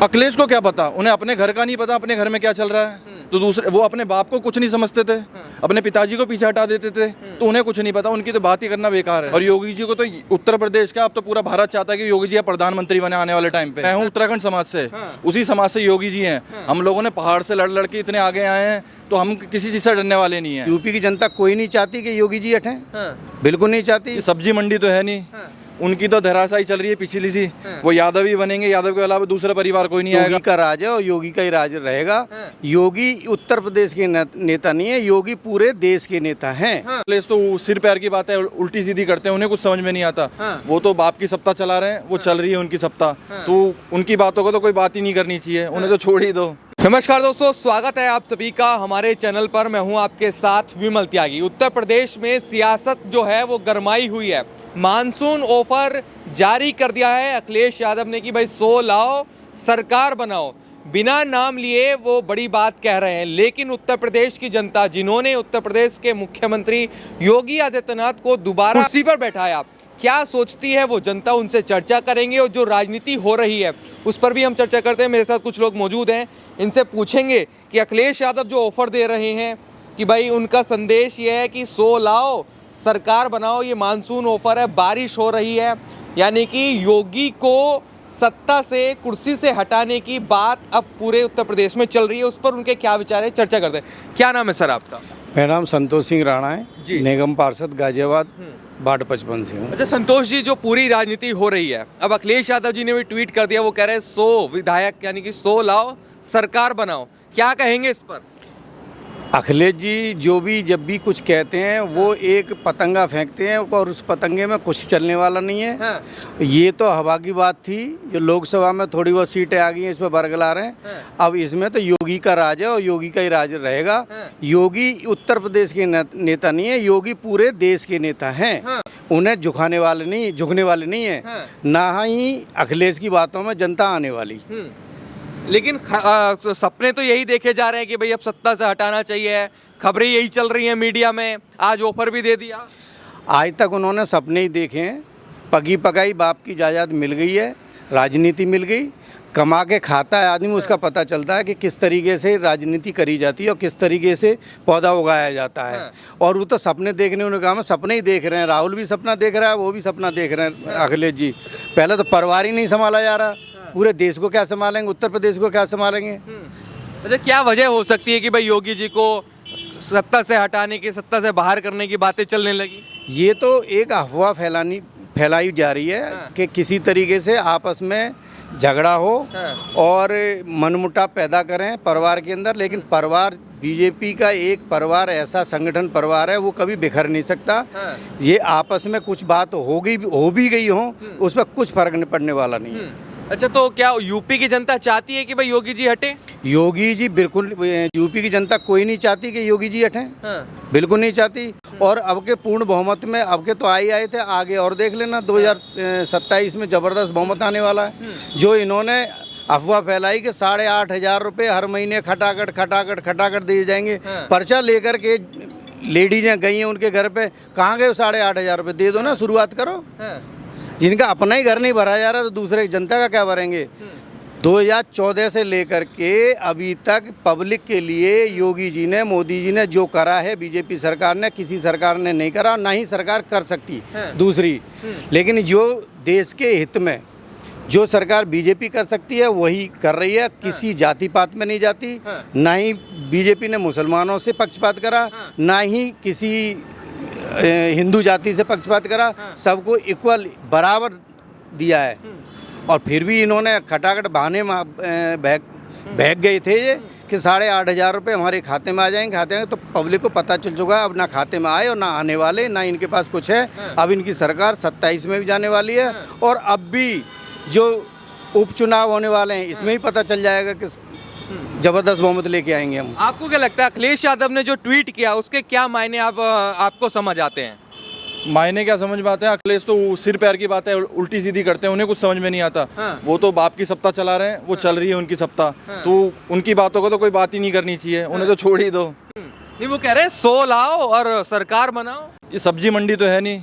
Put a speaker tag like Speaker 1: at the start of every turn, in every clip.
Speaker 1: अखिलेश को क्या पता, उन्हें अपने घर का नहीं पता, अपने घर में क्या चल रहा है। तो दूसरे वो अपने बाप को कुछ नहीं समझते थे, अपने पिताजी को पीछे हटा देते थे, तो उन्हें कुछ नहीं पता, उनकी तो बात ही करना बेकार है। और योगी जी को तो उत्तर प्रदेश का, अब तो पूरा भारत चाहता है कि योगी जी प्रधानमंत्री बने आने वाले टाइम पे। मैं हूँ उत्तराखंड समाज से, उसी समाज से योगी जी हैं। हम लोगों ने पहाड़ से लड़ लड़ के इतने आगे आए हैं, तो हम किसी चीज से डरने वाले नहीं है।
Speaker 2: यूपी की जनता कोई नहीं चाहती कि योगी जी हटें, बिल्कुल नहीं चाहती।
Speaker 1: सब्जी मंडी तो है नहीं, उनकी तो धराशायी चल रही है पिछली सी। वो यादव ही बनेंगे, यादव के अलावा दूसरा परिवार कोई नहीं आएगा।
Speaker 2: योगी का राज है और योगी का ही राज रहेगा। योगी उत्तर प्रदेश के नेता नहीं है, योगी पूरे देश के नेता हैं।
Speaker 1: अखिलेश तो सिर पैर की बातें उल्टी सीधी करते हैं, उन्हें कुछ समझ में नहीं आता। वो तो बाप की सत्ता चला रहे हैं, वो चल रही है उनकी सत्ता, तो उनकी बातों को तो कोई बात ही नहीं करनी चाहिए, उन्हें तो छोड़ ही दो।
Speaker 3: नमस्कार दोस्तों, स्वागत है आप सभी का हमारे चैनल पर। मैं हूं आपके साथ विमल त्यागी। उत्तर प्रदेश में सियासत जो है वो गरमाई हुई है। मानसून ऑफर जारी कर दिया है अखिलेश यादव ने कि भाई 100 लाओ, सरकार बनाओ। बिना नाम लिए वो बड़ी बात कह रहे हैं, लेकिन उत्तर प्रदेश की जनता, जिन्होंने उत्तर प्रदेश के मुख्यमंत्री योगी आदित्यनाथ को दोबारा कुर्सी पर बैठाया, क्या सोचती है वो जनता, उनसे चर्चा करेंगे। और जो राजनीति हो रही है उस पर भी हम चर्चा करते हैं। मेरे साथ कुछ लोग मौजूद हैं, इनसे पूछेंगे कि अखिलेश यादव जो ऑफर दे रहे हैं कि भाई उनका संदेश ये है कि 100 लाओ, सरकार बनाओ। ये मानसून ऑफर है, बारिश हो रही है, यानी कि योगी को सत्ता से, कुर्सी से हटाने की बात अब पूरे उत्तर प्रदेश में चल रही है। उस पर उनके क्या विचार है, चर्चा करते हैं। क्या नाम है सर आपका?
Speaker 2: मेरा नाम संतोष सिंह राणा है
Speaker 3: जी।
Speaker 2: निगम पार्षद गाजियाबाद वार्ड 55 से हूँ।
Speaker 3: अच्छा संतोष जी, जो पूरी राजनीति हो रही है, अब अखिलेश यादव जी ने भी ट्वीट कर दिया, वो कह रहे हैं 100 विधायक यानी कि 100 लाओ, सरकार बनाओ। क्या कहेंगे इस पर?
Speaker 2: अखिलेश जी जो भी जब भी कुछ कहते हैं वो एक पतंगा फेंकते हैं और उस पतंगे में कुछ चलने वाला नहीं है। ये तो हवा की बात थी, जो लोकसभा में थोड़ी बहुत सीटें आ गई हैं, इस पर बरगलार हैं। अब इसमें तो योगी का राज है और योगी का ही राज रहेगा। योगी उत्तर प्रदेश के नेता नहीं है, योगी पूरे देश के नेता हैं। उन्हें झुकने वाले नहीं है, ना ही अखिलेश की बातों में जनता आने वाली।
Speaker 3: लेकिन सपने तो यही देखे जा रहे हैं कि भाई अब सत्ता से हटाना चाहिए, खबरें यही चल रही हैं मीडिया में। आज ऑफर भी दे दिया।
Speaker 2: आज तक उन्होंने सपने ही देखे हैं। पकी पकाई बाप की जायदाद मिल गई है, राजनीति मिल गई। कमा के खाता है आदमी, उसका पता चलता है कि किस तरीके से राजनीति करी जाती है और किस तरीके से पौधा उगाया जाता है। और वो तो सपने देखने, उन्होंने कहा सपने ही देख रहे हैं। राहुल भी सपना देख रहा है, वो भी सपना देख रहे हैं अखिलेश जी। पहले तो परिवार ही नहीं संभाला जा रहा, पूरे देश को क्या संभालेंगे, उत्तर प्रदेश को क्या संभालेंगे।
Speaker 3: अच्छा, क्या वजह हो सकती है कि भाई योगी जी को सत्ता से हटाने की, सत्ता से बाहर करने की बातें चलने लगी?
Speaker 2: ये तो एक अफवाह फैलाई जा रही है कि किसी तरीके से आपस में झगड़ा हो और मनमुटाव पैदा करें परिवार के अंदर। लेकिन परिवार, बीजेपी का एक परिवार ऐसा संगठन परिवार है, वो कभी बिखर नहीं सकता। ये आपस में कुछ बात हो भी गई हो, उस पर कुछ फर्क नहीं पड़ने वाला नहीं है।
Speaker 3: अच्छा, तो क्या यूपी की जनता चाहती है कि भाई योगी जी हटे?
Speaker 2: योगी जी बिल्कुल, यूपी की जनता कोई नहीं चाहती कि योगी जी हटें, बिल्कुल नहीं चाहती। और अब के पूर्ण बहुमत में, अब के तो आए थे, आगे और देख लेना 2027 में ज़बरदस्त बहुमत आने वाला है। जो इन्होंने अफवाह फैलाई कि 8,500 रुपये हर महीने खटाखट दिए जाएंगे, पर्चा लेकर के लेडीजें गई हैं उनके घर पे, कहाँ गए 8,500 रुपये? दे दो ना, शुरुआत करो। जिनका अपना ही घर नहीं भरा जा रहा तो दूसरे जनता का क्या भरेंगे? 2014 से लेकर के अभी तक पब्लिक के लिए योगी जी ने, मोदी जी ने जो करा है, बीजेपी सरकार ने, किसी सरकार ने नहीं करा, ना ही सरकार कर सकती दूसरी। लेकिन जो देश के हित में जो सरकार बीजेपी कर सकती है वही कर रही है। किसी जाति पात में नहीं जाती, ना ही बीजेपी ने मुसलमानों से पक्षपात करा, ना ही किसी हिंदू जाति से पक्षपात करा। सबको इक्वल बराबर दिया है। और फिर भी इन्होंने खटाखट बहाने में बहक गए थे ये कि 8,500 रुपये हमारे खाते में आ जाएंगे। तो पब्लिक को पता चल चुका है अब ना खाते में आए और ना आने वाले, ना इनके पास कुछ है। अब इनकी सरकार 27 में भी जाने वाली है और अब भी जो उपचुनाव होने वाले हैं इसमें ही पता चल जाएगा कि जबरदस्त बहुमत लेके आएंगे हम।
Speaker 3: आपको क्या लगता है अखिलेश यादव ने जो ट्वीट किया उसके क्या मायने आपको समझ आते हैं?
Speaker 1: मायने क्या समझ में आते हैं? अखिलेश तो सिर पैर की बातें उल्टी सीधी करते हैं, उन्हें कुछ समझ में नहीं आता। वो तो बाप की सत्ता चला रहे हैं, वो चल रही है उनकी सत्ता, तो उनकी बातों को तो कोई बात ही नहीं करनी चाहिए, उन्हें तो छोड़ ही दो।
Speaker 3: नहीं, वो कह रहे हैं 100 लाओ और सरकार बनाओ।
Speaker 1: ये सब्जी मंडी तो है नहीं,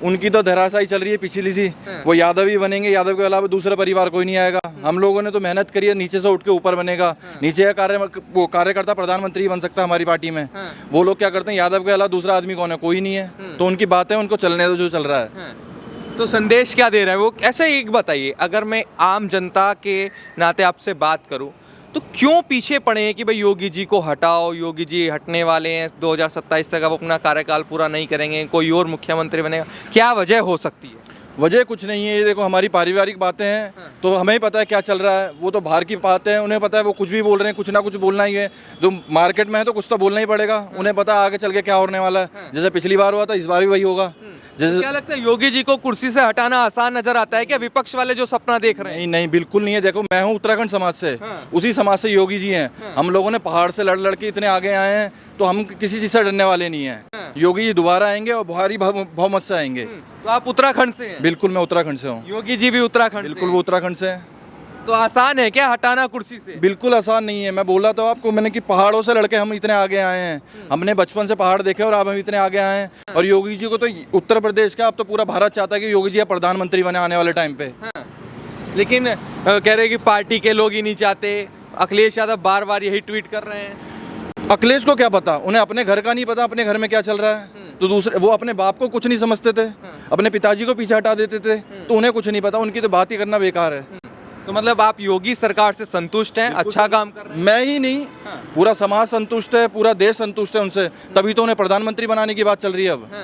Speaker 1: उनकी तो धराशायी चल रही है पिछली सी। वो यादव ही बनेंगे, यादव के अलावा दूसरा परिवार कोई नहीं आएगा। हम लोगों ने तो मेहनत करी है, नीचे से उठ के ऊपर बनेगा। नीचे का वो कार्यकर्ता प्रधानमंत्री बन सकता है हमारी पार्टी में। वो लोग क्या करते हैं, यादव के अलावा दूसरा आदमी कौन है, कोई नहीं है। तो उनकी बातें उनको चलने दो जो चल रहा है।
Speaker 3: तो संदेश क्या दे रहा है वो, ऐसे एक बताइए, अगर मैं आम जनता के नाते आपसे बात करूं तो क्यों पीछे पड़े हैं कि भाई योगी जी को हटाओ, योगी जी हटने वाले हैं, 2027 तक अब अपना कार्यकाल पूरा नहीं करेंगे, कोई और मुख्यमंत्री बनेगा, क्या वजह हो सकती है?
Speaker 1: वजह कुछ नहीं है, ये देखो हमारी पारिवारिक बातें हैं। तो हमें ही पता है क्या चल रहा है, वो तो बाहर की बातें हैं, उन्हें पता है वो कुछ भी बोल रहे हैं, कुछ ना कुछ बोलना ही है। जो मार्केट में है तो कुछ तो बोलना ही पड़ेगा। उन्हें पता है आगे चल के क्या होने वाला है। जैसे पिछली बार हुआ था, इस बार भी वही होगा। जैसे
Speaker 3: क्या लगता है योगी जी को कुर्सी से हटाना आसान नजर आता है क्या, विपक्ष वाले जो सपना देख रहे हैं?
Speaker 1: नहीं नहीं, बिल्कुल नहीं है। देखो मैं हूँ उत्तराखंड समाज से, उसी समाज से योगी जी हैं। हम लोगों ने पहाड़ से लड़ लड़ के इतने आगे आए हैं, तो हम किसी चीज से डरने वाले नहीं हैं। योगी जी दोबारा आएंगे और भारी बहुमत से आएंगे।
Speaker 3: तो आप उत्तराखंड से हैं?
Speaker 1: बिल्कुल, मैं उत्तराखंड से हूँ।
Speaker 3: योगी जी भी उत्तराखंड से
Speaker 1: बिल्कुल, वो उत्तराखंड से हैं।
Speaker 3: तो आसान है क्या हटाना कुर्सी से?
Speaker 1: बिल्कुल आसान नहीं है। मैं बोला तो आपको मैंने कि पहाड़ों से लड़के हम इतने आगे आए हैं। हमने बचपन से पहाड़ देखे और अब हम इतने आगे आए हैं। और योगी जी को तो उत्तर प्रदेश का, अब तो पूरा भारत चाहता है कि योगी जी प्रधानमंत्री बने आने वाले टाइम पे।
Speaker 3: लेकिन कह रहे कि पार्टी के लोग ही नहीं चाहते। अखिलेश यादव बार बार यही ट्वीट कर रहे हैं।
Speaker 1: अखिलेश को क्या पता, उन्हें अपने घर का नहीं पता, अपने घर में क्या चल रहा है। तो दूसरे, वो अपने बाप को कुछ नहीं समझते थे, अपने पिताजी को पीछे हटा देते थे। तो उन्हें कुछ नहीं पता, उनकी तो बात ही करना बेकार है।
Speaker 3: तो मतलब आप योगी सरकार से संतुष्ट हैं, अच्छा काम कर रहे हैं?
Speaker 1: मैं ही नहीं, पूरा समाज संतुष्ट है, पूरा देश संतुष्ट है उनसे, तभी तो उन्हें प्रधानमंत्री बनाने की बात चल रही है अब।